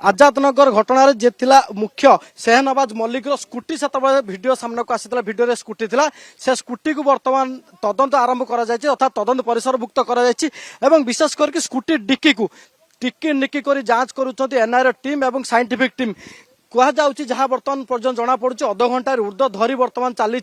आजादनगर घटना जे थिला मुख्य शेहनवाज मल्लिक स्कूटी से वीडियो सामना को आसाला वीडियो स्कूटी थिला से स्कूटी को वर्तमान तदंत आरंभ करा जायछि अर्थात तदंत परिसरभुक्त करा जायछि एवं विशेष करके स्कूटी डिक्की को टिक्की निक्की करी जांच करूछंती एनआईआर टीम एवं साइंटिफिक टीम कहुच्छी जहाँ बर्तमान पर्यटन जना पड़ी अध घंटा ऊर्ध्व धरी बर्तमान चली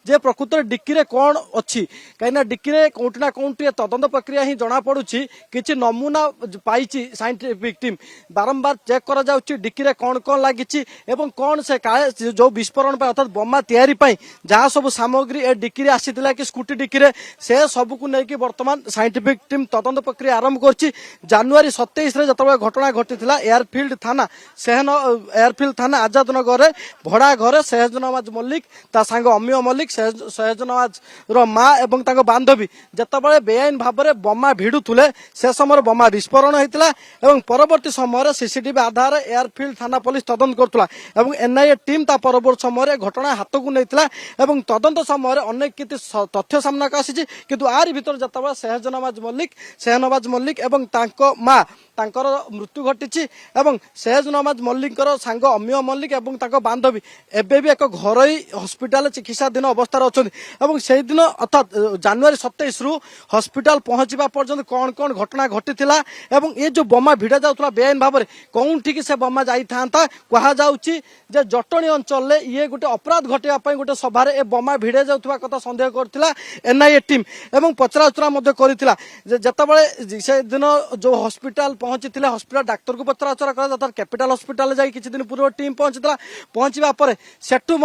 जे प्रकृत डिक्की रे कौन अच्छी कहीं डिक्की रे कोउठी ना कोउठी तदंत प्रक्रिया ही जना पड़ुछि किछि नमूना पाइछि साइंटिफिक टीम बारंबार चेक करा जाउछि डिक्की रे कौन कौन लागिछि एवं कौन से जो विस्फोरण पर अर्थात बम्मा तैयारी पई जहाँ सब सामग्री ए डिक्की रे आसीथिला कि स्कूटी डिक्की रे से सब को लेकिन बर्तमान साइंटिफिक टीम तदंत प्रक्रिया आरंभ करछि जनवरी 27 रे जतबे घटना घटिथिला एयरफील्ड थाना सेहन एयरफील्ड थाना आजादनगर भड़ा घरे शेहनवाज मल्लिक ता सांग अमीय मल्लिक शेहनवाज रो माँ एवं ताको बांधवी जतबे बेआईन भाव में बम्मा भिड़ुले से समय बम्मा विस्फोरण होता एवं परवर्ती समय सीसीटीवी आधार एयरफील्ड थाना पुलिस तदंत करुला एवं एनआईए टीम ता परवर्ती समय घटना हाथ को नहीं एवं तदंत समय अनेक किसी तथ्य सामना को आसी किंतु आरी भीतर जतबे शेहनवाज मल्लिक एवं तांको माँ तांकर मृत्यु घटी एवं शेहनवाज मल्लिक सांग अमीय मल्लिक एवं तांको बांधवी एबे भी एक घरोई हॉस्पिटल चिकित्साधीन अवस्था अच्छा से दिन अर्थात जनवरी 27 रु हॉस्पिटल पहुंचा पर्यंत कौन कौन घटना घटी एवं ये जो बम्मा भिड़ा जाऊला बेआईन भाव में कौन से बम्मा जाता कहुच्छी जटणी अंचल ये गोटे अपराध घटाई गोटे सभार ए बम्मा भिड़ा जाऊा कथा सन्देह करथिला एनआईए टीम एवं पचराउचरा करथिला जेतेबेले से दिन जो हॉस्पिटल पहुंची हॉस्पिटल डाक्तर को पचराउचरा कर कैपिटल हॉस्पिटल जाई किछि दिन पूर्व टीम पहुंचला पर सेठू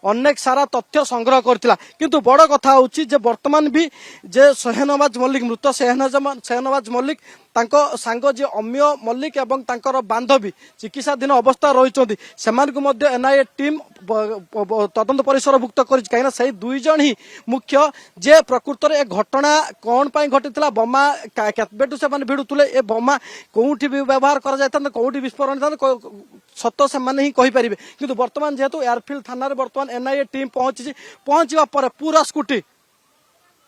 अनेक सारा तथ्य संग्रह करथिला किंतु बड़ कथा होची जे वर्तमान भी जे शेहनवाज मल्लिक मृत शेहनवाज मल्लिक तांको सांग जे अमीय मल्लिक एवं तांकर बांधवी चिकित्साधीन अवस्था रही से एनआईए टीम तदंत परिसरभुक्त कर कहीं दुई जन ही मुख्य जे प्रकृत में घटना कौन पाई घटी बम्मा केतबेटू से भिड़ुले ए बम्मा कौटी भी व्यवहार कर कौटी विस्फोरण सत से ही कहीपर किंतु वर्तमान जेहेतु एयरफील्ड थाना बर्तमान एनआईए टीम पहुंचा पर पूरा स्कूटी